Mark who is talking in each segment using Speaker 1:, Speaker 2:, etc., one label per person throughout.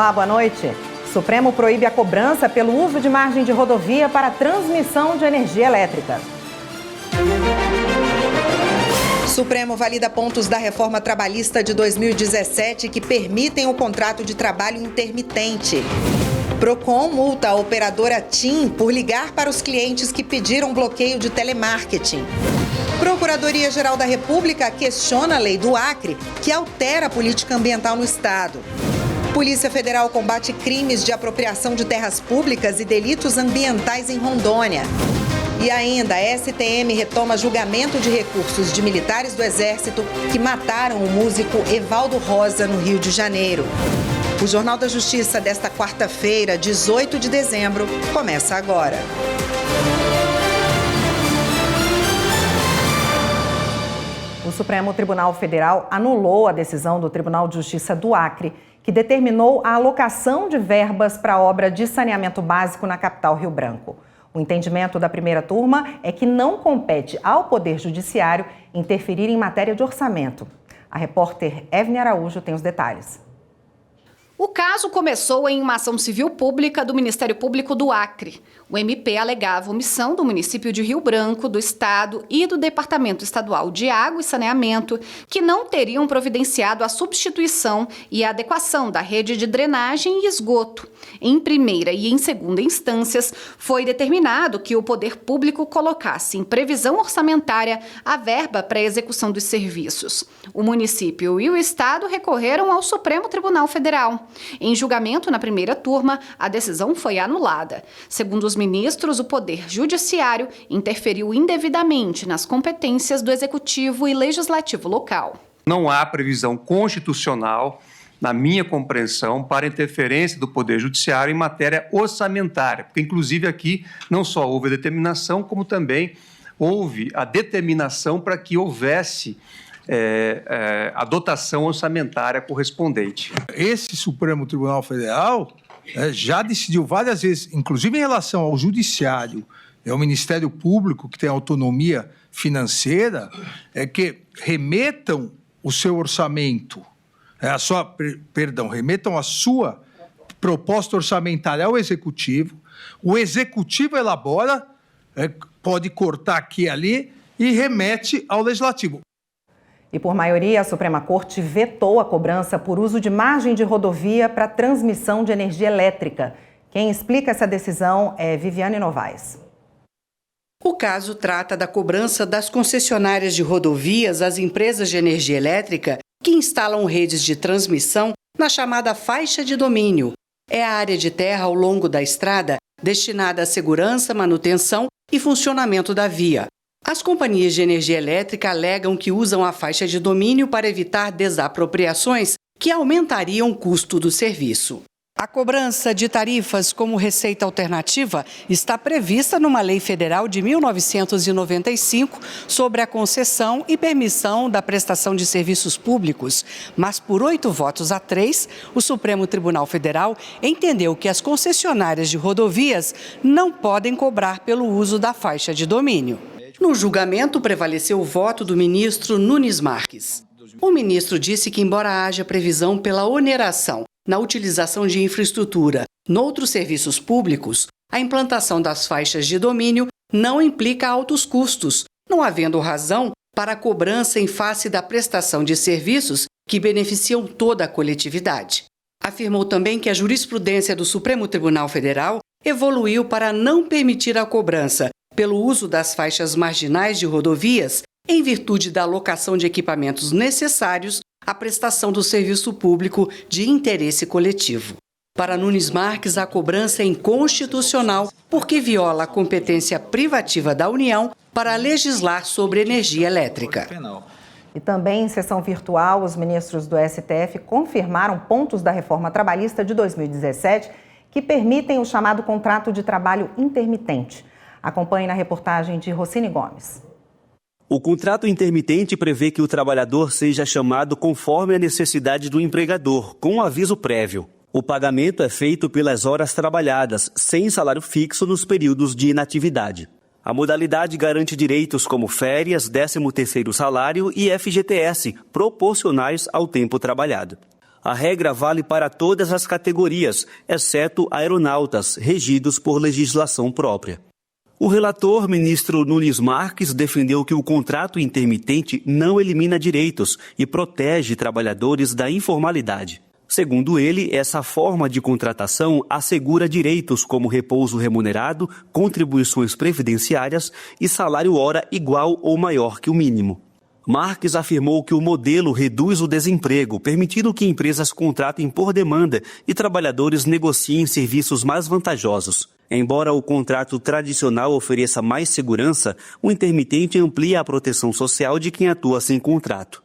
Speaker 1: Olá, boa noite. Supremo proíbe a cobrança pelo uso de margem de rodovia para transmissão de energia elétrica. Supremo valida pontos da reforma trabalhista de 2017 que permitem o contrato de trabalho intermitente. Procon multa a operadora TIM por ligar para os clientes que pediram bloqueio de telemarketing. Procuradoria-Geral da República questiona a lei do Acre, que altera a política ambiental no estado. Polícia Federal combate crimes de apropriação de terras públicas e delitos ambientais em Rondônia. E ainda, a STM retoma julgamento de recursos de militares do Exército que mataram o músico Evaldo Rosa no Rio de Janeiro. O Jornal da Justiça desta quarta-feira, 18 de dezembro, começa agora. O Supremo Tribunal Federal anulou a decisão do Tribunal de Justiça do Acre, que determinou a alocação de verbas para a obra de saneamento básico na capital Rio Branco. O entendimento da primeira turma é que não compete ao Poder Judiciário interferir em matéria de orçamento. A repórter Evne Araújo tem os detalhes.
Speaker 2: O caso começou em uma ação civil pública do Ministério Público do Acre. O MP alegava omissão do município de Rio Branco, do Estado e do Departamento Estadual de Água e Saneamento, que não teriam providenciado a substituição e a adequação da rede de drenagem e esgoto. Em primeira e em segunda instâncias, foi determinado que o poder público colocasse em previsão orçamentária a verba para a execução dos serviços. O município e o Estado recorreram ao Supremo Tribunal Federal. Em julgamento na primeira turma, a decisão foi anulada. Segundo os ministros, o Poder Judiciário interferiu indevidamente nas competências do Executivo e Legislativo local.
Speaker 3: Não há previsão constitucional, na minha compreensão, para interferência do Poder Judiciário em matéria orçamentária, porque, inclusive, aqui não só houve a determinação, como também houve a determinação para que houvesse a dotação orçamentária correspondente.
Speaker 4: Esse Supremo Tribunal Federal já decidiu várias vezes, inclusive em relação ao Judiciário, ao Ministério Público, que tem autonomia financeira, que remetam o seu orçamento, remetam a sua proposta orçamentária ao Executivo, o Executivo elabora, pode cortar aqui e ali e remete ao Legislativo.
Speaker 1: E por maioria, a Suprema Corte vetou a cobrança por uso de margem de rodovia para transmissão de energia elétrica. Quem explica essa decisão é Viviane Novaes.
Speaker 5: O caso trata da cobrança das concessionárias de rodovias às empresas de energia elétrica que instalam redes de transmissão na chamada faixa de domínio. É a área de terra ao longo da estrada destinada à segurança, manutenção e funcionamento da via. As companhias de energia elétrica alegam que usam a faixa de domínio para evitar desapropriações que aumentariam o custo do serviço. A cobrança de tarifas como receita alternativa está prevista numa lei federal de 1995 sobre a concessão e permissão da prestação de serviços públicos, mas por 8-3, o Supremo Tribunal Federal entendeu que as concessionárias de rodovias não podem cobrar pelo uso da faixa de domínio. No julgamento, prevaleceu o voto do ministro Nunes Marques. O ministro disse que, embora haja previsão pela oneração na utilização de infraestrutura noutros serviços públicos, a implantação das faixas de domínio não implica altos custos, não havendo razão para a cobrança em face da prestação de serviços que beneficiam toda a coletividade. Afirmou também que a jurisprudência do Supremo Tribunal Federal evoluiu para não permitir a cobrança pelo uso das faixas marginais de rodovias, em virtude da alocação de equipamentos necessários à prestação do serviço público de interesse coletivo. Para Nunes Marques, a cobrança é inconstitucional porque viola a competência privativa da União para legislar sobre energia elétrica.
Speaker 1: E também em sessão virtual, os ministros do STF confirmaram pontos da reforma trabalhista de 2017 que permitem o chamado contrato de trabalho intermitente. Acompanhe na reportagem de Rossini Gomes.
Speaker 6: O contrato intermitente prevê que o trabalhador seja chamado conforme a necessidade do empregador, com aviso prévio. O pagamento é feito pelas horas trabalhadas, sem salário fixo nos períodos de inatividade. A modalidade garante direitos como férias, 13º salário e FGTS, proporcionais ao tempo trabalhado. A regra vale para todas as categorias, exceto aeronautas, regidos por legislação própria. O relator, ministro Nunes Marques, defendeu que o contrato intermitente não elimina direitos e protege trabalhadores da informalidade. Segundo ele, essa forma de contratação assegura direitos como repouso remunerado, contribuições previdenciárias e salário-hora igual ou maior que o mínimo. Marques afirmou que o modelo reduz o desemprego, permitindo que empresas contratem por demanda e trabalhadores negociem serviços mais vantajosos. Embora o contrato tradicional ofereça mais segurança, o intermitente amplia a proteção social de quem atua sem contrato.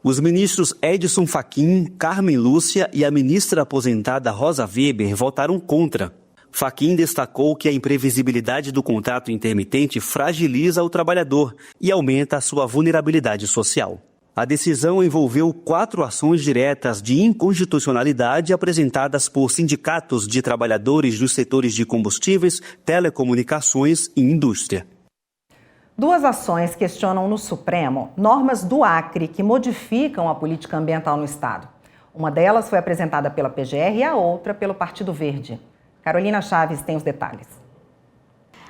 Speaker 6: Os ministros Edson Fachin, Carmen Lúcia e a ministra aposentada Rosa Weber votaram contra. Fachin destacou que a imprevisibilidade do contrato intermitente fragiliza o trabalhador e aumenta a sua vulnerabilidade social. A decisão envolveu 4 ações diretas de inconstitucionalidade apresentadas por sindicatos de trabalhadores dos setores de combustíveis, telecomunicações e indústria.
Speaker 7: 2 ações questionam no Supremo normas do Acre que modificam a política ambiental no estado. Uma delas foi apresentada pela PGR e a outra pelo Partido Verde. Carolina Chaves tem os detalhes.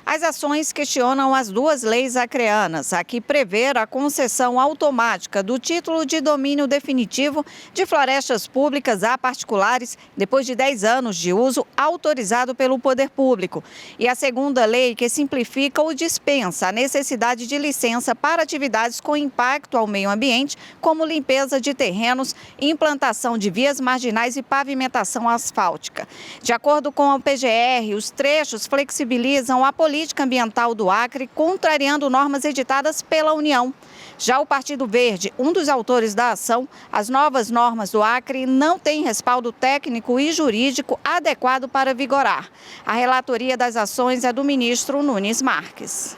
Speaker 8: As ações questionam as 2 leis acreanas, a que prevê a concessão automática do título de domínio definitivo de florestas públicas a particulares depois de 10 anos de uso autorizado pelo poder público. E a segunda lei que simplifica ou dispensa a necessidade de licença para atividades com impacto ao meio ambiente, como limpeza de terrenos, implantação de vias marginais e pavimentação asfáltica. De acordo com a PGR, os trechos flexibilizam a política ambiental do Acre, contrariando normas editadas pela União. Já o Partido Verde, um dos autores da ação, as novas normas do Acre não têm respaldo técnico e jurídico adequado para vigorar. A relatoria das ações é do ministro Nunes Marques.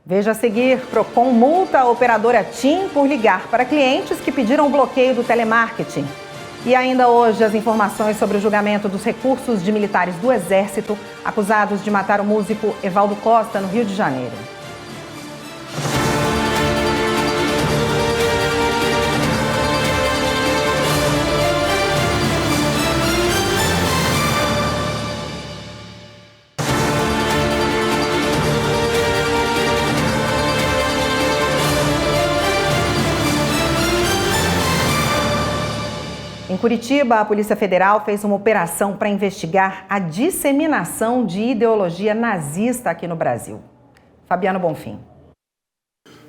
Speaker 7: Veja a seguir, Procon multa a operadora TIM por ligar para clientes que pediram bloqueio do telemarketing. E ainda hoje, as informações sobre o julgamento dos recursos de militares do Exército acusados de matar o músico Evaldo Costa no Rio de Janeiro. Em Curitiba, a Polícia Federal fez uma operação para investigar a disseminação de ideologia nazista aqui no Brasil. Fabiano Bonfim.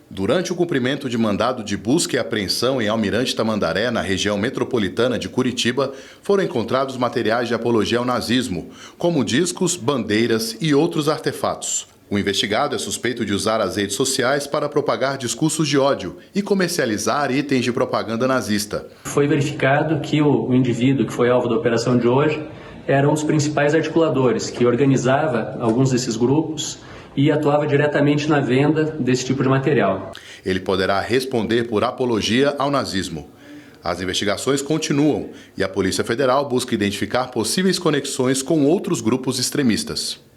Speaker 9: Durante o cumprimento de mandado de busca e apreensão em Almirante Tamandaré, na região metropolitana de Curitiba, foram encontrados materiais de apologia ao nazismo, como discos, bandeiras e outros artefatos. O investigado é suspeito de usar as redes sociais para propagar discursos de ódio e comercializar itens de propaganda nazista.
Speaker 10: Foi verificado que o indivíduo que foi alvo da operação de hoje era um dos principais articuladores, que organizava alguns desses grupos e atuava diretamente na venda desse tipo de material.
Speaker 9: Ele poderá responder por apologia ao nazismo. As investigações continuam e a Polícia Federal busca identificar possíveis conexões com outros grupos extremistas.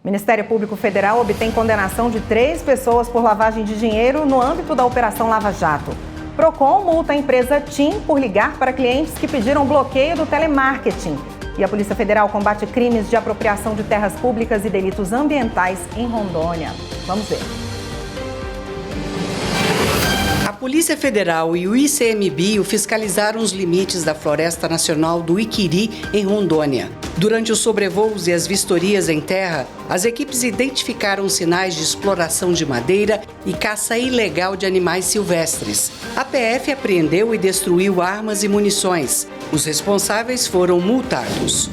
Speaker 7: O Ministério Público Federal obtém condenação de 3 pessoas por lavagem de dinheiro no âmbito da Operação Lava Jato. Procon multa a empresa TIM por ligar para clientes que pediram bloqueio do telemarketing. E a Polícia Federal combate crimes de apropriação de terras públicas e delitos ambientais em Rondônia. Vamos ver.
Speaker 5: A Polícia Federal e o ICMBio fiscalizaram os limites da Floresta Nacional do Iquiri, em Rondônia. Durante os sobrevoos e as vistorias em terra, as equipes identificaram sinais de exploração de madeira e caça ilegal de animais silvestres. A PF apreendeu e destruiu armas e munições. Os responsáveis foram multados.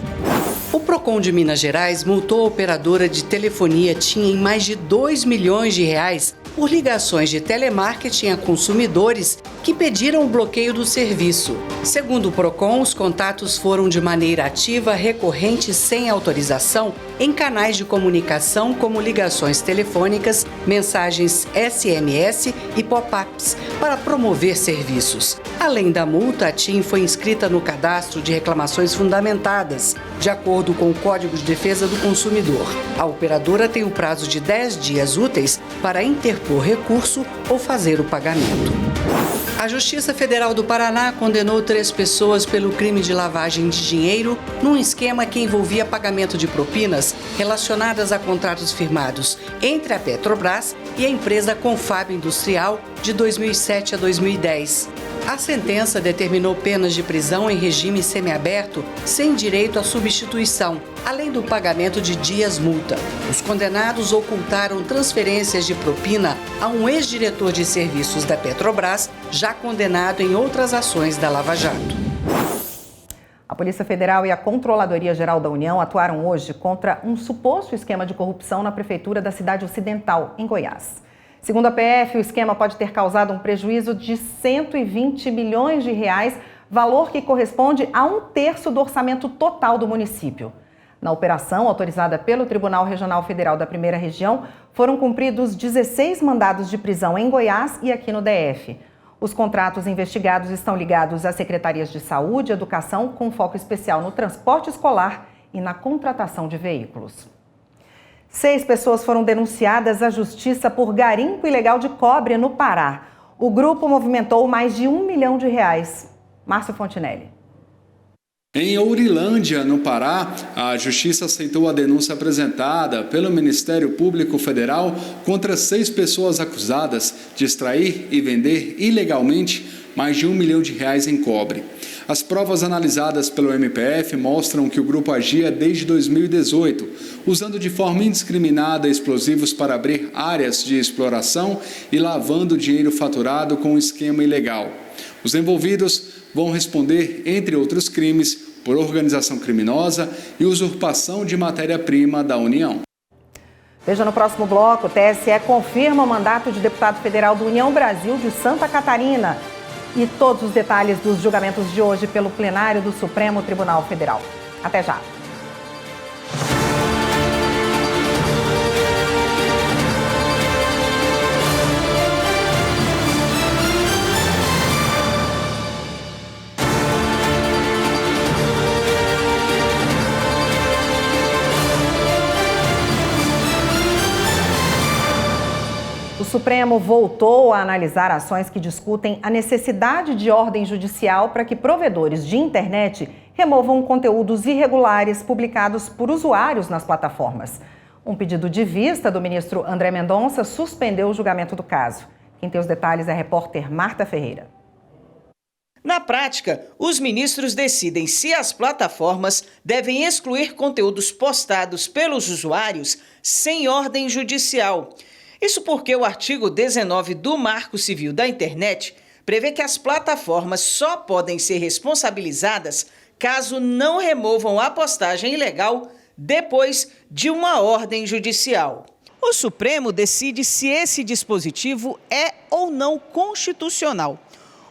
Speaker 5: O Procon de Minas Gerais multou a operadora de telefonia TIM em mais de R$2 milhões por ligações de telemarketing a consumidores que pediram o bloqueio do serviço. Segundo o Procon, os contatos foram de maneira ativa, recorrente e sem autorização em canais de comunicação como ligações telefônicas, mensagens SMS e pop-ups para promover serviços. Além da multa, a TIM foi inscrita no cadastro de reclamações fundamentadas, de acordo com o Código de Defesa do Consumidor. A operadora tem o prazo de 10 dias úteis para interpor recurso ou fazer o pagamento. A Justiça Federal do Paraná condenou 3 pessoas pelo crime de lavagem de dinheiro num esquema que envolvia pagamento de propinas relacionadas a contratos firmados entre a Petrobras e a empresa Confab Industrial de 2007 a 2010. A sentença determinou penas de prisão em regime semiaberto sem direito à substituição, além do pagamento de dias-multa. Os condenados ocultaram transferências de propina a um ex-diretor de serviços da Petrobras, já condenado em outras ações da Lava Jato.
Speaker 7: A Polícia Federal e a Controladoria Geral da União atuaram hoje contra um suposto esquema de corrupção na prefeitura da cidade ocidental, em Goiás. Segundo a PF, o esquema pode ter causado um prejuízo de 120 milhões de reais, valor que corresponde a 1/3 do orçamento total do município. Na operação, autorizada pelo Tribunal Regional Federal da Primeira Região, foram cumpridos 16 mandados de prisão em Goiás e aqui no DF. Os contratos investigados estão ligados às secretarias de saúde e educação, com foco especial no transporte escolar e na contratação de veículos. 6 pessoas foram denunciadas à justiça por garimpo ilegal de cobre no Pará. O grupo movimentou mais de R$1 milhão. Márcio Fontinelli.
Speaker 11: Em Ourilândia, no Pará, a Justiça aceitou a denúncia apresentada pelo Ministério Público Federal contra 6 pessoas acusadas de extrair e vender ilegalmente mais de R$1 milhão em cobre. As provas analisadas pelo MPF mostram que o grupo agia desde 2018, usando de forma indiscriminada explosivos para abrir áreas de exploração e lavando dinheiro faturado com um esquema ilegal. Os envolvidos vão responder, entre outros crimes, por organização criminosa e usurpação de matéria-prima da União.
Speaker 7: Veja no próximo bloco, o TSE confirma o mandato de deputado federal do União Brasil de Santa Catarina. E todos os detalhes dos julgamentos de hoje pelo plenário do Supremo Tribunal Federal. Até já! O Supremo voltou a analisar ações que discutem a necessidade de ordem judicial para que provedores de internet removam conteúdos irregulares publicados por usuários nas plataformas. Um pedido de vista do ministro André Mendonça suspendeu o julgamento do caso. Quem tem os detalhes é a repórter Marta Ferreira.
Speaker 12: Na prática, os ministros decidem se as plataformas devem excluir conteúdos postados pelos usuários sem ordem judicial. Isso porque o artigo 19 do Marco Civil da Internet prevê que as plataformas só podem ser responsabilizadas caso não removam a postagem ilegal depois de uma ordem judicial. O Supremo decide se esse dispositivo é ou não constitucional.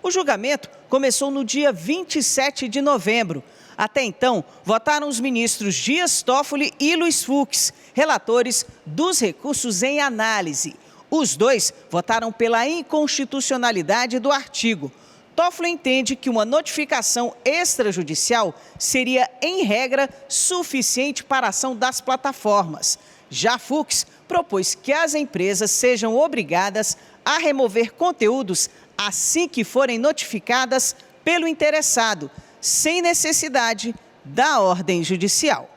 Speaker 12: O julgamento começou no dia 27 de novembro. Até então, votaram os ministros Dias Toffoli e Luiz Fux, relatores dos recursos em análise. Os dois votaram pela inconstitucionalidade do artigo. Toffoli entende que uma notificação extrajudicial seria, em regra, suficiente para a ação das plataformas. Já Fux propôs que as empresas sejam obrigadas a remover conteúdos assim que forem notificadas pelo interessado, sem necessidade da ordem judicial.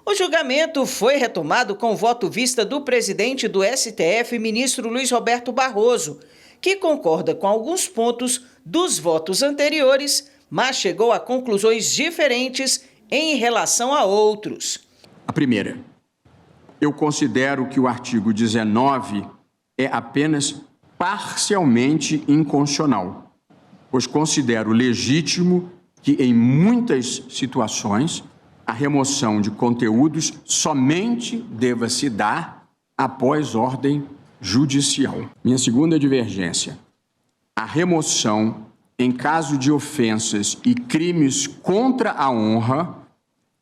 Speaker 12: O julgamento foi retomado com o voto vista do presidente do STF, ministro Luiz Roberto Barroso, que concorda com alguns pontos dos votos anteriores, mas chegou a conclusões diferentes em relação a outros.
Speaker 13: A primeira, eu considero que o artigo 19 é apenas parcialmente inconstitucional, pois considero legítimo que, em muitas situações, a remoção de conteúdos somente deva se dar após ordem judicial. Minha segunda divergência: a remoção, em caso de ofensas e crimes contra a honra,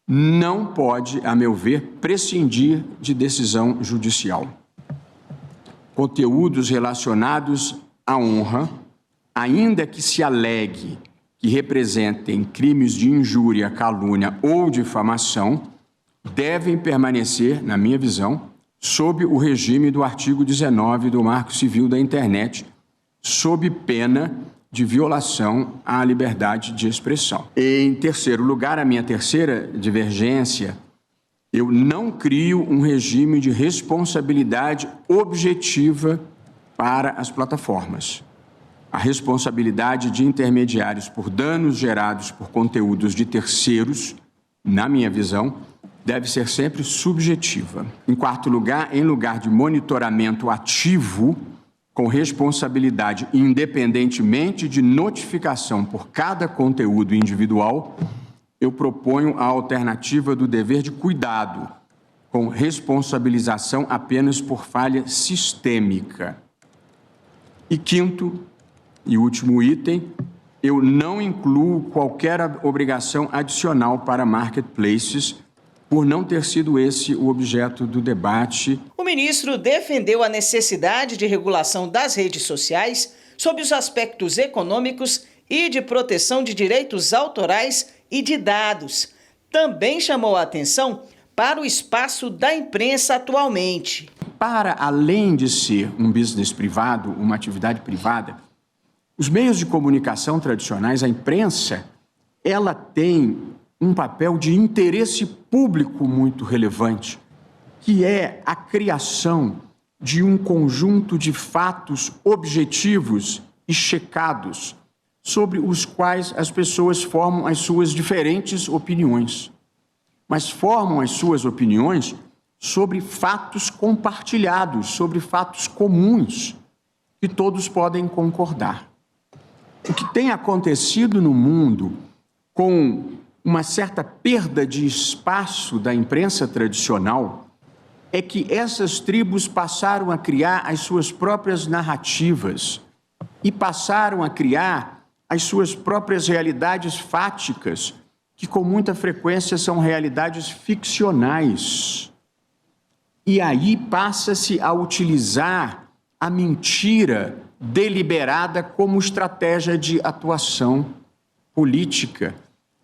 Speaker 13: não pode, a meu ver, prescindir de decisão judicial. Conteúdos relacionados à honra, ainda que se alegue que representem crimes de injúria, calúnia ou difamação, devem permanecer, na minha visão, sob o regime do artigo 19 do Marco Civil da Internet, sob pena de violação à liberdade de expressão. Em terceiro lugar, a minha terceira divergência, eu não crio um regime de responsabilidade objetiva para as plataformas. A responsabilidade de intermediários por danos gerados por conteúdos de terceiros, na minha visão, deve ser sempre subjetiva. Em quarto lugar, em lugar de monitoramento ativo, com responsabilidade independentemente de notificação por cada conteúdo individual, eu proponho a alternativa do dever de cuidado, com responsabilização apenas por falha sistêmica. E quinto e último item, eu não incluo qualquer obrigação adicional para marketplaces, por não ter sido esse o objeto do debate.
Speaker 12: O ministro defendeu a necessidade de regulação das redes sociais sob os aspectos econômicos e de proteção de direitos autorais e de dados. Também chamou a atenção para o espaço da imprensa atualmente.
Speaker 13: Para além de ser um business privado, uma atividade privada, os meios de comunicação tradicionais, a imprensa, ela tem um papel de interesse público muito relevante, que é a criação de um conjunto de fatos objetivos e checados sobre os quais as pessoas formam as suas diferentes opiniões. Mas formam as suas opiniões sobre fatos compartilhados, sobre fatos comuns, que todos podem concordar. O que tem acontecido no mundo com uma certa perda de espaço da imprensa tradicional é que essas tribos passaram a criar as suas próprias narrativas e passaram a criar as suas próprias realidades fáticas, que com muita frequência são realidades ficcionais. E aí passa-se a utilizar a mentira deliberada como estratégia de atuação política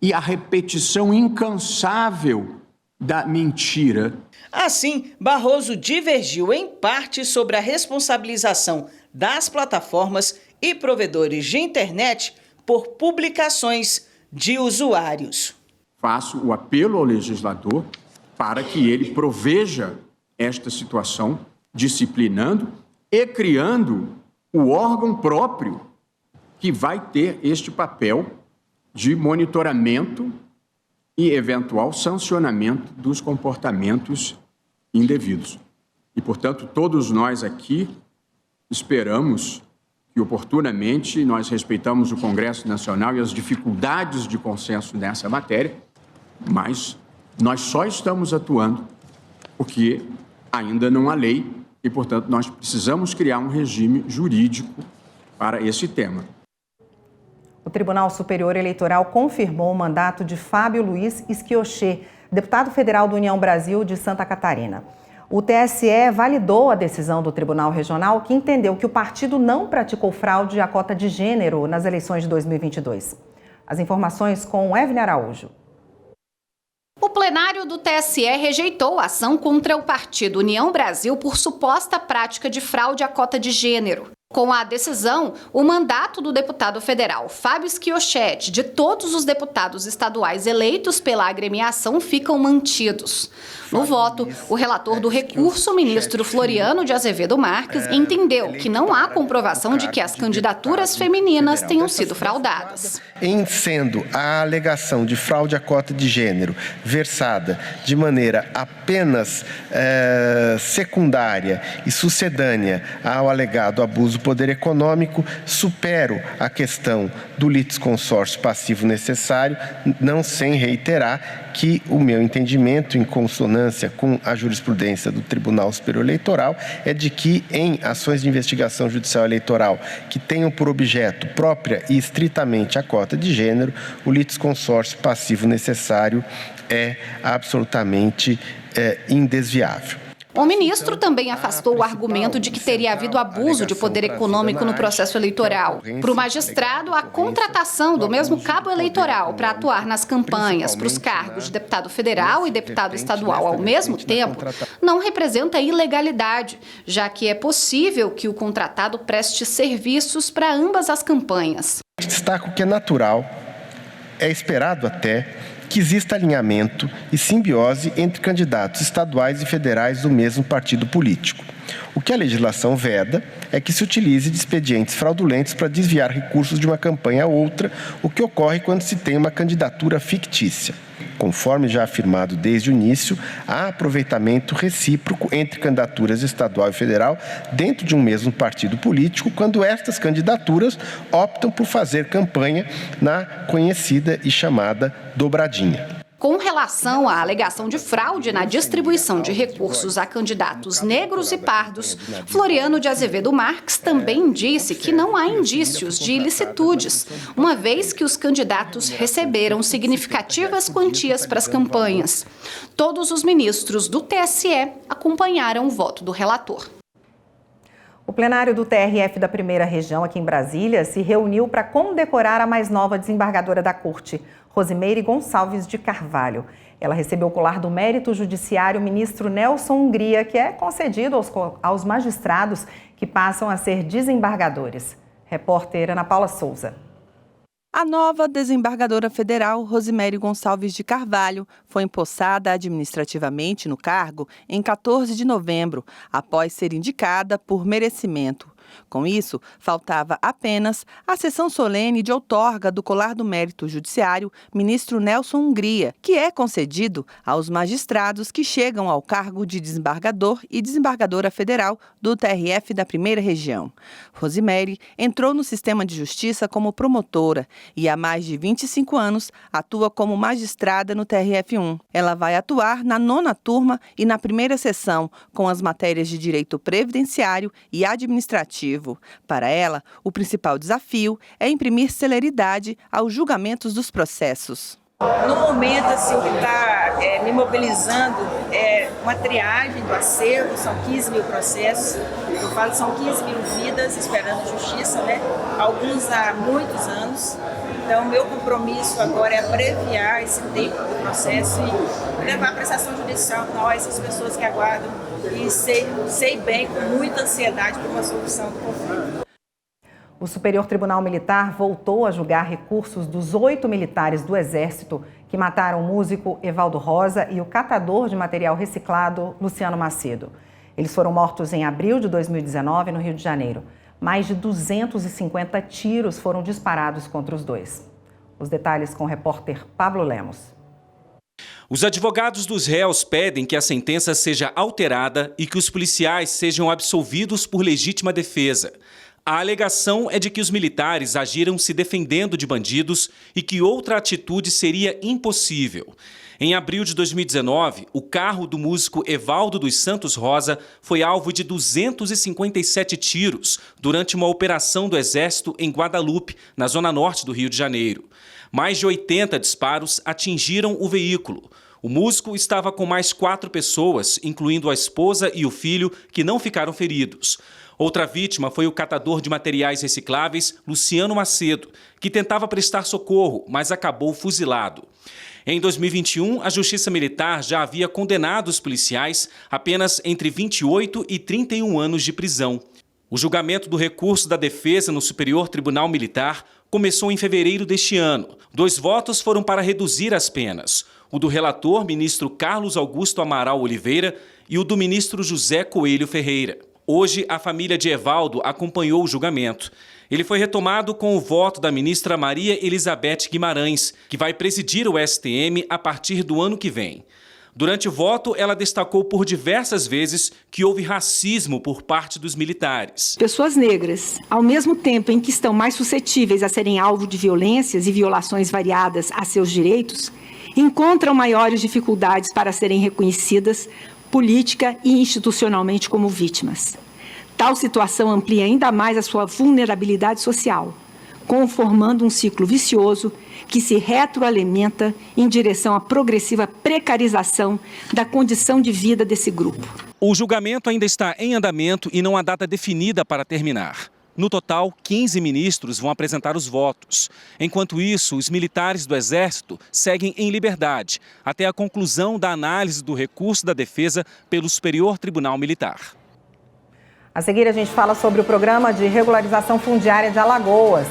Speaker 13: e a repetição incansável da mentira.
Speaker 12: Assim, Barroso divergiu em parte sobre a responsabilização das plataformas e provedores de internet por publicações de usuários.
Speaker 13: Faço o apelo ao legislador para que ele proveja esta situação, disciplinando e criando o órgão próprio que vai ter este papel de monitoramento e eventual sancionamento dos comportamentos indevidos. E, portanto, todos nós aqui esperamos que, oportunamente, nós respeitamos o Congresso Nacional e as dificuldades de consenso nessa matéria, mas nós só estamos atuando porque ainda não há lei e, portanto, nós precisamos criar um regime jurídico para esse tema.
Speaker 7: O Tribunal Superior Eleitoral confirmou o mandato de Fábio Luiz Schioché, deputado federal do União Brasil de Santa Catarina. O TSE validou a decisão do Tribunal Regional, que entendeu que o partido não praticou fraude à cota de gênero nas eleições de 2022. As informações com Evne Araújo.
Speaker 2: O plenário do TSE rejeitou a ação contra o partido União Brasil por suposta prática de fraude à cota de gênero. Com a decisão, o mandato do deputado federal Fábio Schioché e de todos os deputados estaduais eleitos pela agremiação ficam mantidos. No voto, o relator do recurso, o ministro Floriano de Azevedo Marques, entendeu que não há comprovação de que as candidaturas femininas tenham sido fraudadas.
Speaker 14: Em sendo a alegação de fraude à cota de gênero versada de maneira apenas secundária e sucedânea ao alegado abuso poder econômico, supero a questão do litisconsórcio passivo necessário, não sem reiterar que o meu entendimento, em consonância com a jurisprudência do Tribunal Superior Eleitoral, é de que em ações de investigação judicial eleitoral que tenham por objeto própria e estritamente a cota de gênero, o litisconsórcio passivo necessário é absolutamente indesviável.
Speaker 2: O ministro também afastou o argumento de que teria havido abuso de poder econômico no processo eleitoral. Para o magistrado, a contratação do mesmo cabo eleitoral para atuar nas campanhas para os cargos de deputado federal e deputado estadual ao mesmo tempo não representa ilegalidade, já que é possível que o contratado preste serviços para ambas as campanhas.
Speaker 14: Destaco que é natural, é esperado até, que exista alinhamento e simbiose entre candidatos estaduais e federais do mesmo partido político. O que a legislação veda é que se utilize de expedientes fraudulentos para desviar recursos de uma campanha a outra, o que ocorre quando se tem uma candidatura fictícia. Conforme já afirmado desde o início, há aproveitamento recíproco entre candidaturas estadual e federal dentro de um mesmo partido político, quando estas candidaturas optam por fazer campanha na conhecida e chamada dobradinha.
Speaker 2: Com relação à alegação de fraude na distribuição de recursos a candidatos negros e pardos, Floriano de Azevedo Marques também disse que não há indícios de ilicitudes, uma vez que os candidatos receberam significativas quantias para as campanhas. Todos os ministros do TSE acompanharam o voto do relator.
Speaker 7: O plenário do TRF da Primeira Região, aqui em Brasília, se reuniu para condecorar a mais nova desembargadora da Corte, Rosimeire Gonçalves de Carvalho. Ela recebeu o colar do Mérito Judiciário ministro Nelson Hungria, que é concedido aos magistrados que passam a ser desembargadores. Repórter Ana Paula Souza.
Speaker 15: A nova desembargadora federal, Rosimeire Gonçalves de Carvalho, foi empossada administrativamente no cargo em 14 de novembro, após ser indicada por merecimento. Com isso, faltava apenas a sessão solene de outorga do colar do Mérito Judiciário, ministro Nelson Hungria, que é concedido aos magistrados que chegam ao cargo de desembargador e desembargadora federal do TRF da Primeira Região. Rosimeire entrou no sistema de justiça como promotora e há mais de 25 anos atua como magistrada no TRF1. Ela vai atuar na 9ª turma e na primeira sessão, com as matérias de direito previdenciário e administrativo. Para ela, o principal desafio é imprimir celeridade aos julgamentos dos processos.
Speaker 16: No momento, assim, o que está me mobilizando é uma triagem do acervo, são 15 mil processos, eu falo são 15 mil vidas esperando justiça, né? Alguns há muitos anos. Então, meu compromisso agora é abreviar esse tempo do processo e levar a prestação judicial para nós, as pessoas que aguardam, e sei bem, com muita ansiedade, por uma solução do conflito.
Speaker 7: O Superior Tribunal Militar voltou a julgar recursos dos 8 militares do Exército que mataram o músico Evaldo Rosa e o catador de material reciclado Luciano Macedo. Eles foram mortos em abril de 2019 no Rio de Janeiro. Mais de 250 tiros foram disparados contra os dois. Os detalhes com o repórter Pablo Lemos.
Speaker 17: Os advogados dos réus pedem que a sentença seja alterada e que os policiais sejam absolvidos por legítima defesa. A alegação é de que os militares agiram se defendendo de bandidos e que outra atitude seria impossível. Em abril de 2019, o carro do músico Evaldo dos Santos Rosa foi alvo de 257 tiros durante uma operação do Exército em Guadalupe, na zona norte do Rio de Janeiro. Mais de 80 disparos atingiram o veículo. O músico estava com mais 4 pessoas, incluindo a esposa e o filho, que não ficaram feridos. Outra vítima foi o catador de materiais recicláveis, Luciano Macedo, que tentava prestar socorro, mas acabou fuzilado. Em 2021, a Justiça Militar já havia condenado os policiais apenas entre 28 e 31 anos de prisão. O julgamento do recurso da defesa no Superior Tribunal Militar começou em fevereiro deste ano. 2 votos foram para reduzir as penas: o do relator, ministro Carlos Augusto Amaral Oliveira, e o do ministro José Coelho Ferreira. Hoje, a família de Evaldo acompanhou o julgamento. Ele foi retomado com o voto da ministra Maria Elizabeth Guimarães, que vai presidir o STM a partir do ano que vem. Durante o voto, ela destacou por diversas vezes que houve racismo por parte dos militares.
Speaker 18: Pessoas negras, ao mesmo tempo em que estão mais suscetíveis a serem alvo de violências e violações variadas a seus direitos, encontram maiores dificuldades para serem reconhecidas política e institucionalmente como vítimas. Tal situação amplia ainda mais a sua vulnerabilidade social, conformando um ciclo vicioso que se retroalimenta em direção à progressiva precarização da condição de vida desse grupo.
Speaker 17: O julgamento ainda está em andamento e não há data definida para terminar. No total, 15 ministros vão apresentar os votos. Enquanto isso, os militares do Exército seguem em liberdade até a conclusão da análise do recurso da defesa pelo Superior Tribunal Militar.
Speaker 7: A seguir, a gente fala sobre o programa de regularização fundiária de Alagoas.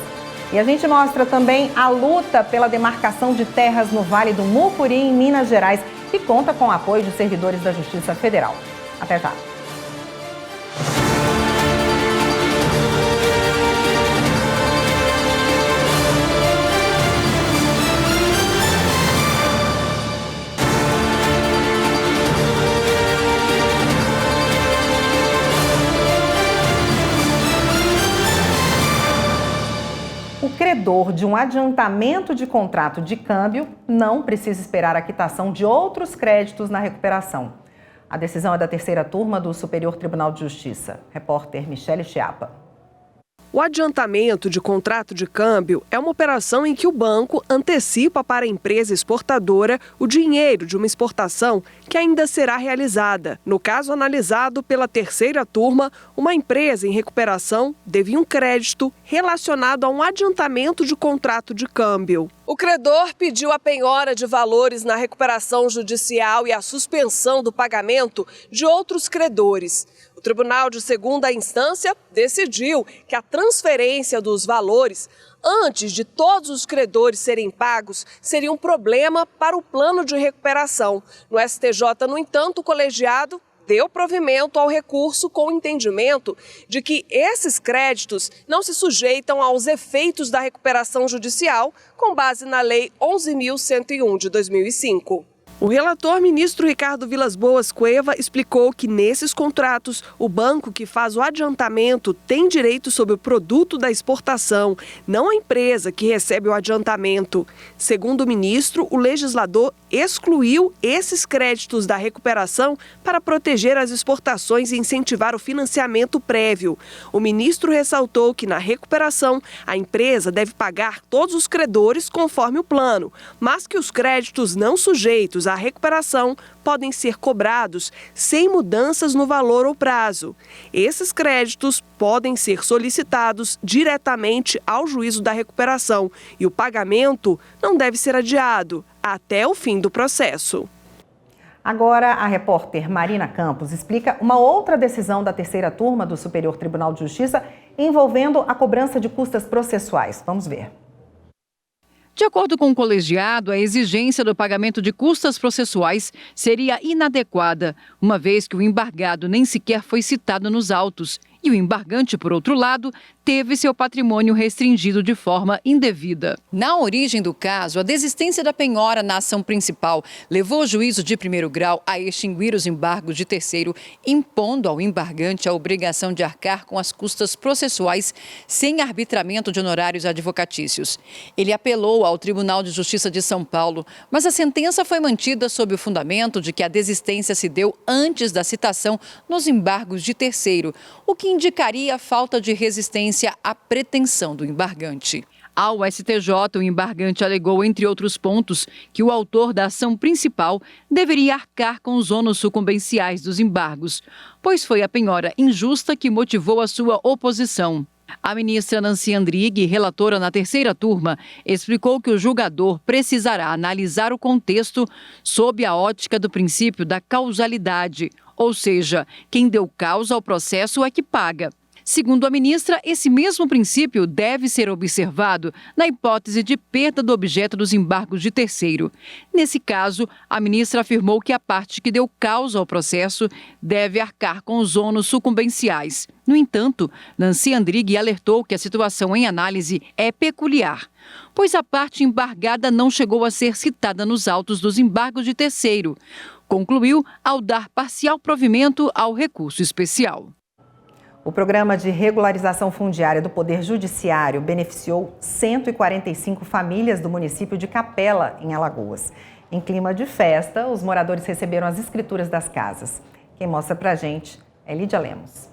Speaker 7: E a gente mostra também a luta pela demarcação de terras no Vale do Mucuri, em Minas Gerais, que conta com o apoio de servidores da Justiça Federal. Até já. O credor de um adiantamento de contrato de câmbio não precisa esperar a quitação de outros créditos na recuperação. A decisão é da terceira turma do Superior Tribunal de Justiça. Repórter Michele Chiapa.
Speaker 19: O adiantamento de contrato de câmbio é uma operação em que o banco antecipa para a empresa exportadora o dinheiro de uma exportação que ainda será realizada. No caso analisado pela terceira turma, uma empresa em recuperação devia um crédito relacionado a um adiantamento de contrato de câmbio. O credor pediu a penhora de valores na recuperação judicial e a suspensão do pagamento de outros credores. O Tribunal de Segunda Instância decidiu que a transferência dos valores antes de todos os credores serem pagos seria um problema para o plano de recuperação. No STJ, no entanto, o colegiado deu provimento ao recurso com o entendimento de que esses créditos não se sujeitam aos efeitos da recuperação judicial, com base na Lei 11.101 de 2005. O relator ministro Ricardo Vilas Boas Cueva explicou que nesses contratos o banco que faz o adiantamento tem direito sobre o produto da exportação, não a empresa que recebe o adiantamento. Segundo o ministro, o legislador excluiu esses créditos da recuperação para proteger as exportações e incentivar o financiamento prévio. O ministro ressaltou que na recuperação a empresa deve pagar todos os credores conforme o plano, mas que os créditos não sujeitos à recuperação podem ser cobrados sem mudanças no valor ou prazo. Esses créditos podem ser solicitados diretamente ao juízo da recuperação e o pagamento não deve ser adiado até o fim do processo.
Speaker 7: Agora, a repórter Marina Campos explica uma outra decisão da terceira turma do Superior Tribunal de Justiça envolvendo a cobrança de custas processuais. Vamos ver.
Speaker 20: De acordo com o colegiado, a exigência do pagamento de custas processuais seria inadequada, uma vez que o embargado nem sequer foi citado nos autos. E o embargante, por outro lado, teve seu patrimônio restringido de forma indevida. Na origem do caso, a desistência da penhora na ação principal levou o juízo de primeiro grau a extinguir os embargos de terceiro, impondo ao embargante a obrigação de arcar com as custas processuais sem arbitramento de honorários advocatícios. Ele apelou ao Tribunal de Justiça de São Paulo, mas a sentença foi mantida sob o fundamento de que a desistência se deu antes da citação nos embargos de terceiro, o que indicaria a falta de resistência à pretensão do embargante. Ao STJ, o embargante alegou, entre outros pontos, que o autor da ação principal deveria arcar com os ônus sucumbenciais dos embargos, pois foi a penhora injusta que motivou a sua oposição. A ministra Nancy Andrighi, relatora na terceira turma, explicou que o julgador precisará analisar o contexto sob a ótica do princípio da causalidade, ou seja, quem deu causa ao processo é que paga. Segundo a ministra, esse mesmo princípio deve ser observado na hipótese de perda do objeto dos embargos de terceiro. Nesse caso, a ministra afirmou que a parte que deu causa ao processo deve arcar com os ônus sucumbenciais. No entanto, Nancy Andrighi alertou que a situação em análise é peculiar, pois a parte embargada não chegou a ser citada nos autos dos embargos de terceiro. Concluiu ao dar parcial provimento ao recurso especial.
Speaker 7: O programa de regularização fundiária do Poder Judiciário beneficiou 145 famílias do município de Capela, em Alagoas. Em clima de festa, os moradores receberam as escrituras das casas. Quem mostra pra gente é Lídia Lemos.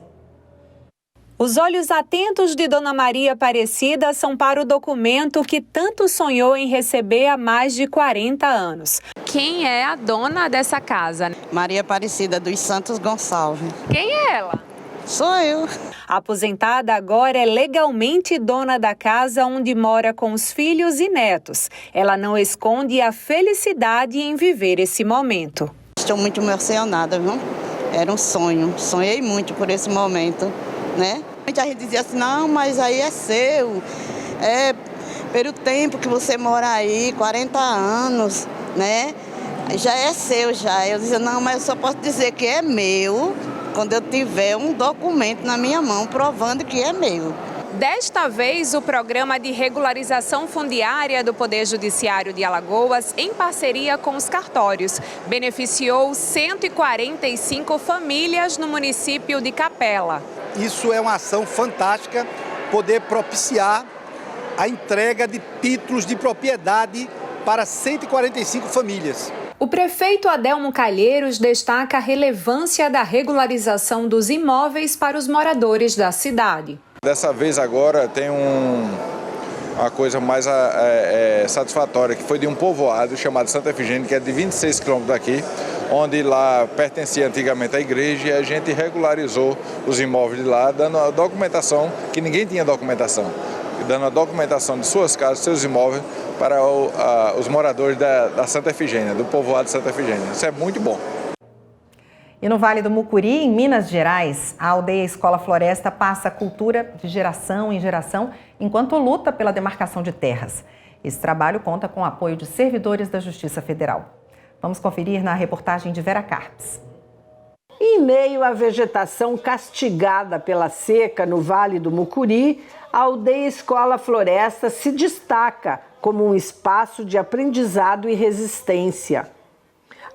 Speaker 21: Os olhos atentos de Dona Maria Aparecida são para o documento que tanto sonhou em receber há mais de 40 anos. Quem é a dona dessa casa?
Speaker 22: Maria Aparecida dos Santos Gonçalves.
Speaker 21: Quem é ela?
Speaker 22: Sou eu.
Speaker 21: A aposentada agora é legalmente dona da casa onde mora com os filhos e netos. Ela não esconde a felicidade em viver esse momento.
Speaker 22: Estou muito emocionada, viu? Era um sonho. Sonhei muito por esse momento, né? Muita gente dizia assim, não, mas aí é seu. Pelo tempo que você mora aí, 40 anos, né? Já é seu já. Eu dizia, não, mas eu só posso dizer que é meu quando eu tiver um documento na minha mão provando que é meu.
Speaker 21: Desta vez, o Programa de Regularização Fundiária do Poder Judiciário de Alagoas, em parceria com os cartórios, beneficiou 145 famílias no município de Capela.
Speaker 3: Isso é uma ação fantástica, poder propiciar a entrega de títulos de propriedade para 145 famílias.
Speaker 21: O prefeito Adelmo Calheiros destaca a relevância da regularização dos imóveis para os moradores da cidade.
Speaker 4: Dessa vez agora tem uma coisa mais satisfatória, que foi de um povoado chamado Santa Efigênia, que é de 26 quilômetros daqui, onde lá pertencia antigamente à igreja, e a gente regularizou os imóveis de lá, dando a documentação, que ninguém tinha documentação, dando a documentação de suas casas, seus imóveis, para os moradores da Santa Efigênia, do povoado de Santa Efigênia. Isso é muito bom.
Speaker 7: E no Vale do Mucuri, em Minas Gerais, a aldeia Escola Floresta passa a cultura de geração em geração enquanto luta pela demarcação de terras. Esse trabalho conta com o apoio de servidores da Justiça Federal. Vamos conferir na reportagem de Vera Carpes.
Speaker 23: Em meio à vegetação castigada pela seca no Vale do Mucuri, a aldeia Escola Floresta se destaca como um espaço de aprendizado e resistência.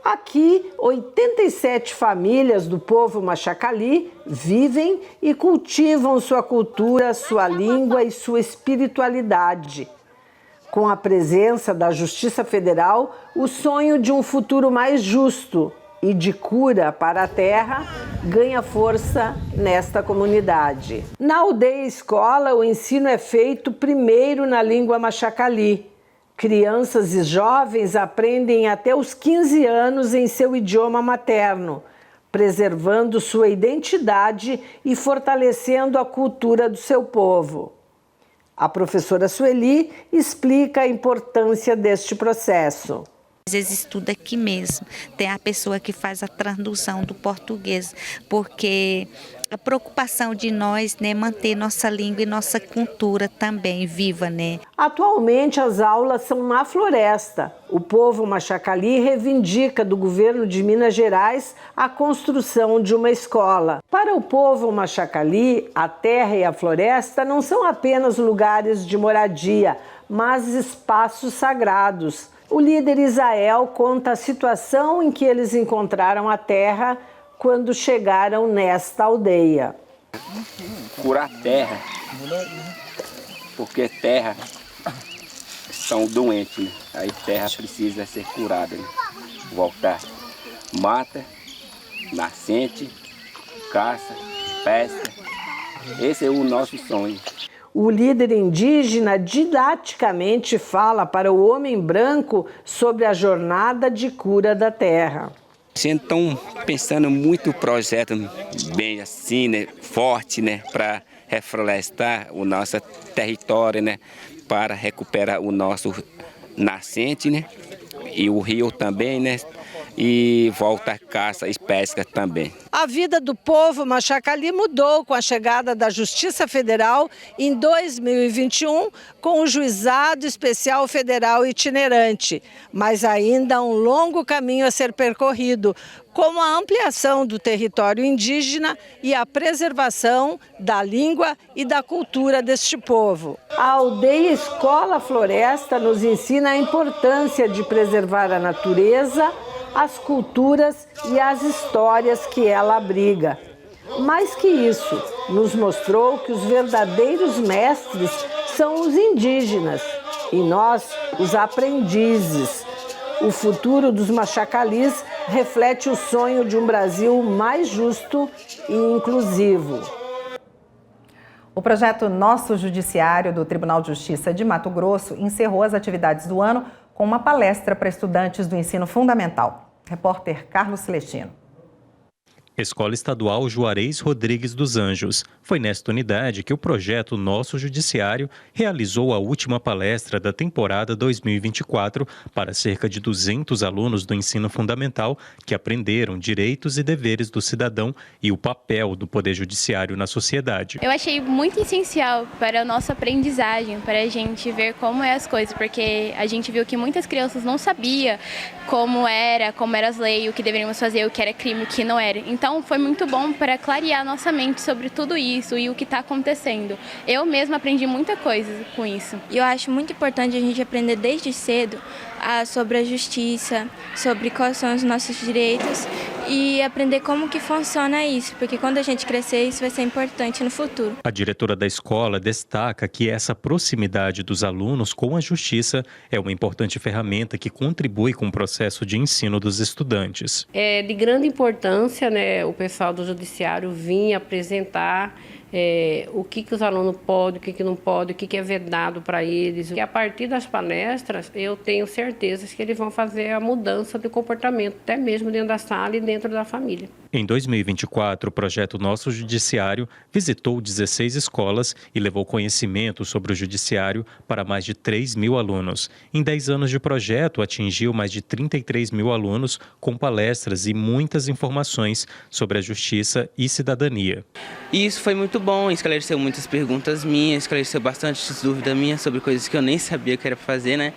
Speaker 23: Aqui, 87 famílias do povo Machacali vivem e cultivam sua cultura, sua língua e sua espiritualidade. Com a presença da Justiça Federal, o sonho de um futuro mais justo e de cura para a terra ganha força nesta comunidade. Na aldeia escola, o ensino é feito primeiro na língua Machacali. Crianças e jovens aprendem até os 15 anos em seu idioma materno, preservando sua identidade e fortalecendo a cultura do seu povo. A professora Sueli explica a importância deste processo.
Speaker 24: Às vezes estuda aqui mesmo, tem a pessoa que faz a tradução do português, porque a preocupação de nós, né, manter nossa língua e nossa cultura também viva, né?
Speaker 23: Atualmente as aulas são na floresta. O povo Machacali reivindica do governo de Minas Gerais a construção de uma escola. Para o povo Machacali, a terra e a floresta não são apenas lugares de moradia, mas espaços sagrados. O líder Isael conta a situação em que eles encontraram a terra quando chegaram nesta aldeia.
Speaker 25: Curar terra, porque terra são doentes, né? Aí terra precisa ser curada, né? Voltar, mata, nascente, caça, pesca, esse é o nosso sonho.
Speaker 23: O líder indígena didaticamente fala para o homem branco sobre a jornada de cura da terra.
Speaker 25: Estão pensando muito projeto bem assim, né, forte, né, para reflorestar o nosso território, né, para recuperar o nosso nascente, né, e o rio também, né, e volta a caça e pesca também.
Speaker 23: A vida do povo Machacali mudou com a chegada da Justiça Federal em 2021 com o Juizado Especial Federal itinerante, mas ainda há um longo caminho a ser percorrido, como a ampliação do território indígena e a preservação da língua e da cultura deste povo. A aldeia Escola Floresta nos ensina a importância de preservar a natureza, as culturas e as histórias que ela abriga. Mais que isso, nos mostrou que os verdadeiros mestres são os indígenas e nós, os aprendizes. O futuro dos Machacalis reflete o sonho de um Brasil mais justo e inclusivo.
Speaker 7: O projeto Nosso Judiciário do Tribunal de Justiça de Mato Grosso encerrou as atividades do ano com uma palestra para estudantes do ensino fundamental. Repórter Carlos Celestino.
Speaker 1: Escola Estadual Juarez Rodrigues dos Anjos. Foi nesta unidade que o projeto Nosso Judiciário realizou a última palestra da temporada 2024 para cerca de 200 alunos do ensino fundamental que aprenderam direitos e deveres do cidadão e o papel do Poder Judiciário na sociedade.
Speaker 6: Eu achei muito essencial para a nossa aprendizagem, para a gente ver como é as coisas, porque a gente viu que muitas crianças não sabiam como eram as leis, o que deveríamos fazer, o que era crime, o que não era. Então foi muito bom para clarear nossa mente sobre tudo isso e o que está acontecendo. Eu mesma aprendi muita coisa com isso.
Speaker 8: Eu acho muito importante a gente aprender desde cedo sobre a justiça, sobre quais são os nossos direitos e aprender como que funciona isso, porque quando a gente crescer isso vai ser importante no futuro.
Speaker 1: A diretora da escola destaca que essa proximidade dos alunos com a justiça é uma importante ferramenta que contribui com o processo de ensino dos estudantes.
Speaker 9: É de grande importância, né, o pessoal do judiciário vir apresentar o que os alunos podem, o que não podem, o que é vedado para eles. E a partir das palestras, eu tenho certeza que eles vão fazer a mudança de comportamento, até mesmo dentro da sala e dentro da família.
Speaker 1: Em 2024, o projeto Nosso Judiciário visitou 16 escolas e levou conhecimento sobre o judiciário para mais de 3 mil alunos. Em 10 anos de projeto, atingiu mais de 33 mil alunos com palestras e muitas informações sobre a justiça e cidadania.
Speaker 10: E isso foi muito bom, esclareceu muitas perguntas minhas, esclareceu bastante dúvidas minhas sobre coisas que eu nem sabia que era para fazer, né?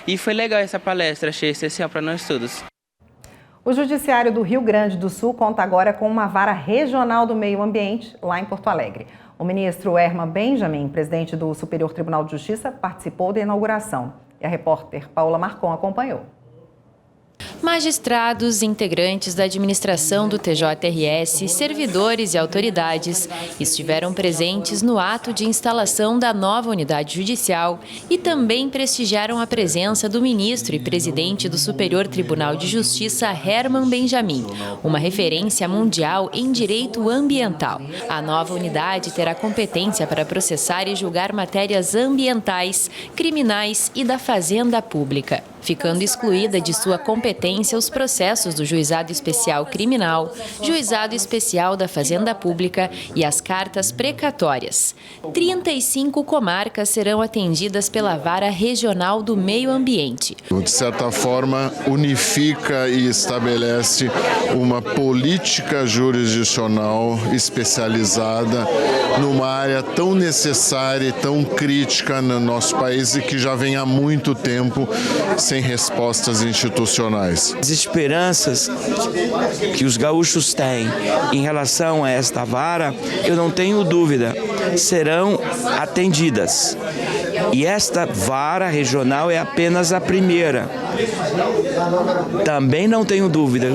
Speaker 10: E foi legal essa palestra, achei essencial para nós todos.
Speaker 7: O Judiciário do Rio Grande do Sul conta agora com uma vara regional do meio ambiente lá em Porto Alegre. O ministro Herman Benjamin, presidente do Superior Tribunal de Justiça, participou da inauguração. E a repórter Paula Marcon acompanhou.
Speaker 26: Magistrados, integrantes da administração do TJRS, servidores e autoridades estiveram presentes no ato de instalação da nova unidade judicial e também prestigiaram a presença do ministro e presidente do Superior Tribunal de Justiça, Herman Benjamin, uma referência mundial em direito ambiental. A nova unidade terá competência para processar e julgar matérias ambientais, criminais e da fazenda pública, ficando excluída de sua competência os processos do Juizado Especial Criminal, Juizado Especial da Fazenda Pública e as cartas precatórias. 35 comarcas serão atendidas pela Vara Regional do Meio Ambiente.
Speaker 27: De certa forma, unifica e estabelece uma política jurisdicional especializada numa área tão necessária e tão crítica no nosso país e que já vem há muito tempo sem respostas institucionais.
Speaker 28: As esperanças que os gaúchos têm em relação a esta vara, eu não tenho dúvida, serão atendidas. E esta vara regional é apenas a primeira. Também não tenho dúvida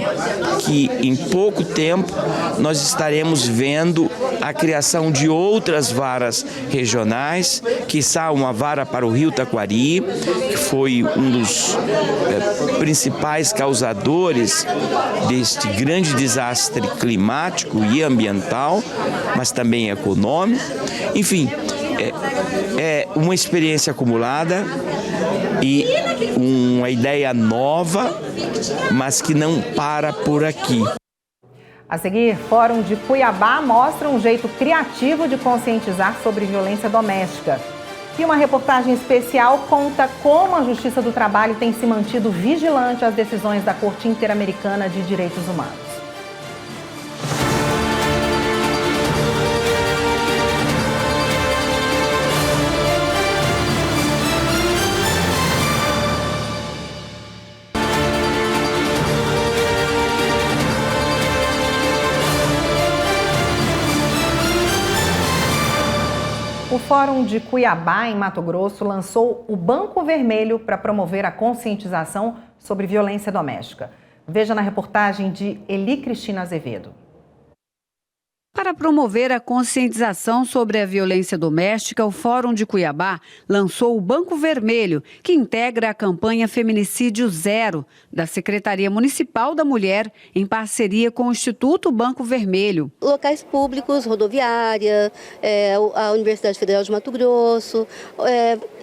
Speaker 28: que em pouco tempo nós estaremos vendo a criação de outras varas regionais, quiçá uma vara para o Rio Taquari, que foi um dos principais causadores deste grande desastre climático e ambiental, mas também econômico. Enfim, é uma experiência acumulada e uma ideia nova, mas que não para por aqui.
Speaker 7: A seguir, Fórum de Cuiabá mostra um jeito criativo de conscientizar sobre violência doméstica. E uma reportagem especial conta como a Justiça do Trabalho tem se mantido vigilante às decisões da Corte Interamericana de Direitos Humanos. O Fórum de Cuiabá, em Mato Grosso, lançou o Banco Vermelho para promover a conscientização sobre violência doméstica. Veja na reportagem de Eli Cristina Azevedo.
Speaker 2: Para promover a conscientização sobre a violência doméstica, o Fórum de Cuiabá lançou o Banco Vermelho, que integra a campanha Feminicídio Zero, da Secretaria Municipal da Mulher, em parceria com o Instituto Banco Vermelho.
Speaker 5: Locais públicos, rodoviária, a Universidade Federal de Mato Grosso,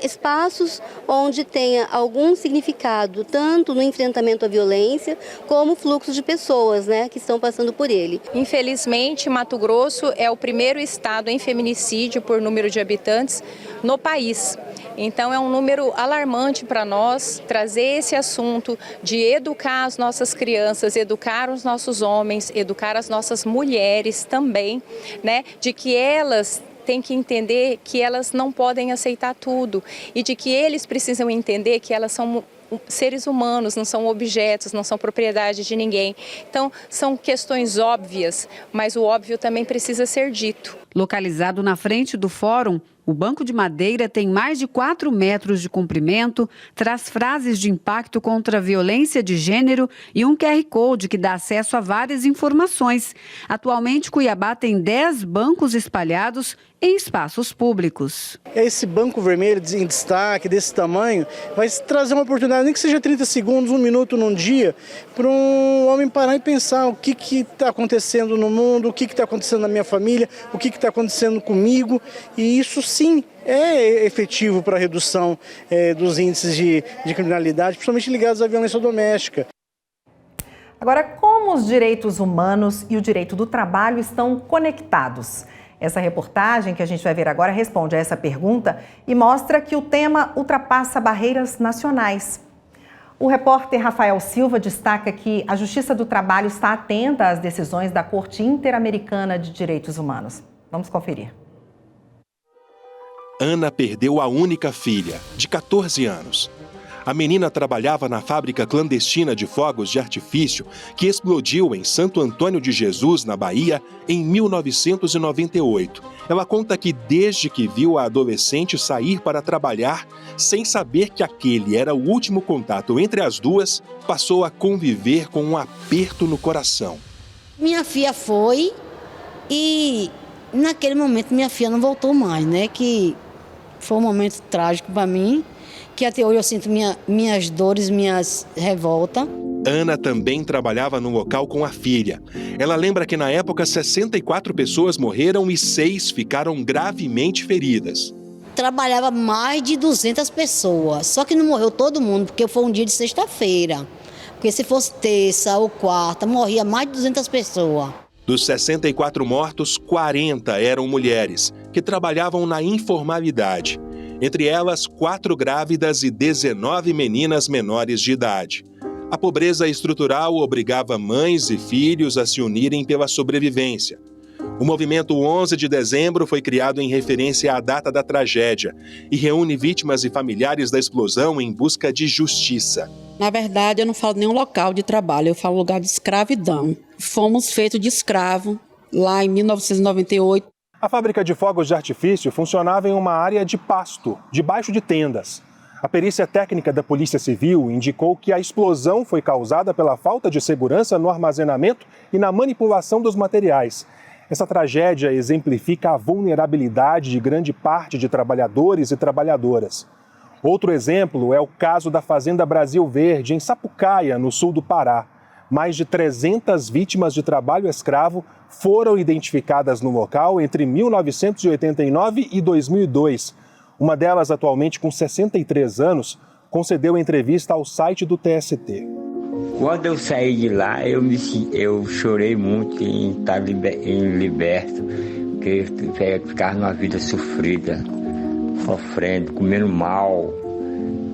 Speaker 5: espaços onde tenha algum significado, tanto no enfrentamento à violência, como fluxo de pessoas, né, que estão passando por ele.
Speaker 11: Infelizmente, Mato Grosso é o primeiro estado em feminicídio por número de habitantes no país. Então é um número alarmante para nós trazer esse assunto de educar as nossas crianças, educar os nossos homens, educar as nossas mulheres também, né, de que elas têm que entender que elas não podem aceitar tudo e de que eles precisam entender que elas são seres humanos, não são objetos, não são propriedade de ninguém. Então, são questões óbvias, mas o óbvio também precisa ser dito.
Speaker 2: Localizado na frente do fórum, o banco de madeira tem mais de 4 metros de comprimento, traz frases de impacto contra a violência de gênero e um QR Code que dá acesso a várias informações. Atualmente, Cuiabá tem 10 bancos espalhados em espaços públicos.
Speaker 12: Esse banco vermelho em destaque, desse tamanho, vai trazer uma oportunidade, nem que seja 30 segundos, 1 minuto num dia, para um homem parar e pensar o que está acontecendo no mundo, o que está acontecendo na minha família, o que está acontecendo comigo, e isso sim é efetivo para a redução dos índices de criminalidade, principalmente ligados à violência doméstica.
Speaker 7: Agora, como os direitos humanos e o direito do trabalho estão conectados? Essa reportagem que a gente vai ver agora responde a essa pergunta e mostra que o tema ultrapassa barreiras nacionais. O repórter Rafael Silva destaca que a Justiça do Trabalho está atenta às decisões da Corte Interamericana de Direitos Humanos. Vamos conferir.
Speaker 13: Ana perdeu a única filha, de 14 anos. A menina trabalhava na fábrica clandestina de fogos de artifício que explodiu em Santo Antônio de Jesus, na Bahia, em 1998. Ela conta que desde que viu a adolescente sair para trabalhar, sem saber que aquele era o último contato entre as duas, passou a conviver com um aperto no coração.
Speaker 14: Minha filha foi e naquele momento minha filha não voltou mais, né? Que foi um momento trágico para mim, que até hoje eu sinto minhas dores, minhas revoltas.
Speaker 13: Ana também trabalhava no local com a filha. Ela lembra que na época 64 pessoas morreram e 6 ficaram gravemente feridas.
Speaker 14: Trabalhava mais de 200 pessoas, só que não morreu todo mundo, porque foi um dia de sexta-feira. Porque se fosse terça ou quarta, morria mais de 200 pessoas.
Speaker 13: Dos 64 mortos, 40 eram mulheres, que trabalhavam na informalidade. Entre elas, 4 grávidas e 19 meninas menores de idade. A pobreza estrutural obrigava mães e filhos a se unirem pela sobrevivência. O movimento 11 de dezembro foi criado em referência à data da tragédia e reúne vítimas e familiares da explosão em busca de justiça.
Speaker 15: Na verdade, eu não falo nenhum local de trabalho, eu falo lugar de escravidão. Fomos feitos de escravo lá em 1998.
Speaker 16: A fábrica de fogos de artifício funcionava em uma área de pasto, debaixo de tendas. A perícia técnica da Polícia Civil indicou que a explosão foi causada pela falta de segurança no armazenamento e na manipulação dos materiais. Essa tragédia exemplifica a vulnerabilidade de grande parte de trabalhadores e trabalhadoras. Outro exemplo é o caso da Fazenda Brasil Verde, em Sapucaia, no sul do Pará. Mais de 300 vítimas de trabalho escravo foram identificadas no local entre 1989 e 2002. Uma delas, atualmente com 63 anos, concedeu entrevista ao site do TST.
Speaker 29: Quando eu saí de lá, eu chorei muito em estar liberto, porque eu ficava numa vida sofrida, sofrendo, comendo mal,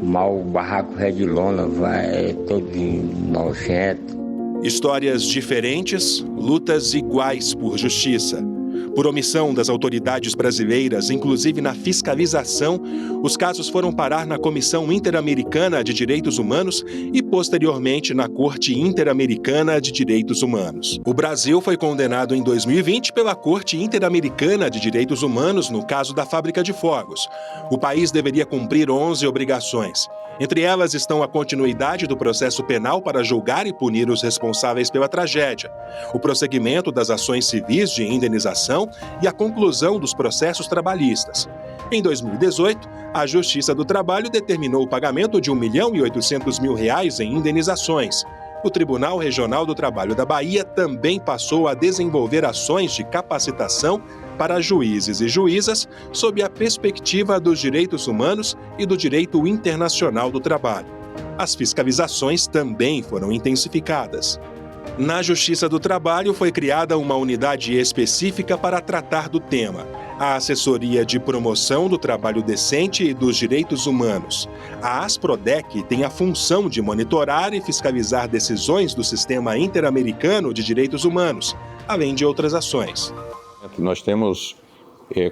Speaker 29: o barraco Red Lona vai todo nojento.
Speaker 13: Histórias diferentes, lutas iguais por justiça. Por omissão das autoridades brasileiras, inclusive na fiscalização, os casos foram parar na Comissão Interamericana de Direitos Humanos e posteriormente na Corte Interamericana de Direitos Humanos. O Brasil foi condenado em 2020 pela Corte Interamericana de Direitos Humanos no caso da fábrica de fogos. O país deveria cumprir 11 obrigações. Entre elas estão a continuidade do processo penal para julgar e punir os responsáveis pela tragédia, o prosseguimento das ações civis de indenização e a conclusão dos processos trabalhistas. Em 2018, a Justiça do Trabalho determinou o pagamento de R$ 1.800.000 em indenizações. O Tribunal Regional do Trabalho da Bahia também passou a desenvolver ações de capacitação para juízes e juízas sob a perspectiva dos direitos humanos e do direito internacional do trabalho. As fiscalizações também foram intensificadas. Na Justiça do Trabalho foi criada uma unidade específica para tratar do tema, a Assessoria de Promoção do Trabalho Decente e dos Direitos Humanos. A ASPRODEC tem a função de monitorar e fiscalizar decisões do Sistema Interamericano de Direitos Humanos, além de outras ações.
Speaker 3: Nós temos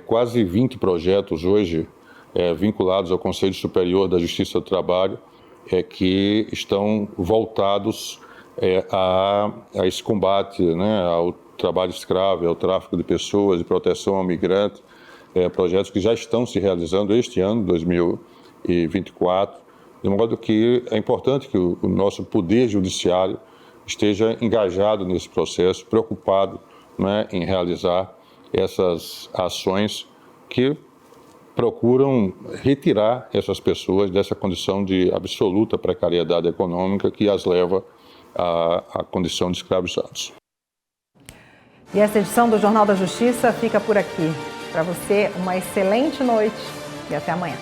Speaker 3: quase 20 projetos hoje vinculados ao Conselho Superior da Justiça do Trabalho que estão voltados a esse combate, né, ao trabalho escravo, ao tráfico de pessoas e proteção ao migrante, projetos que já estão se realizando este ano, 2024, de modo que é importante que o nosso poder judiciário esteja engajado nesse processo, preocupado, né, em realizar essas ações que procuram retirar essas pessoas dessa condição de absoluta precariedade econômica que as leva à condição de escravizados.
Speaker 7: E essa edição do Jornal da Justiça fica por aqui. Para você, uma excelente noite e até amanhã.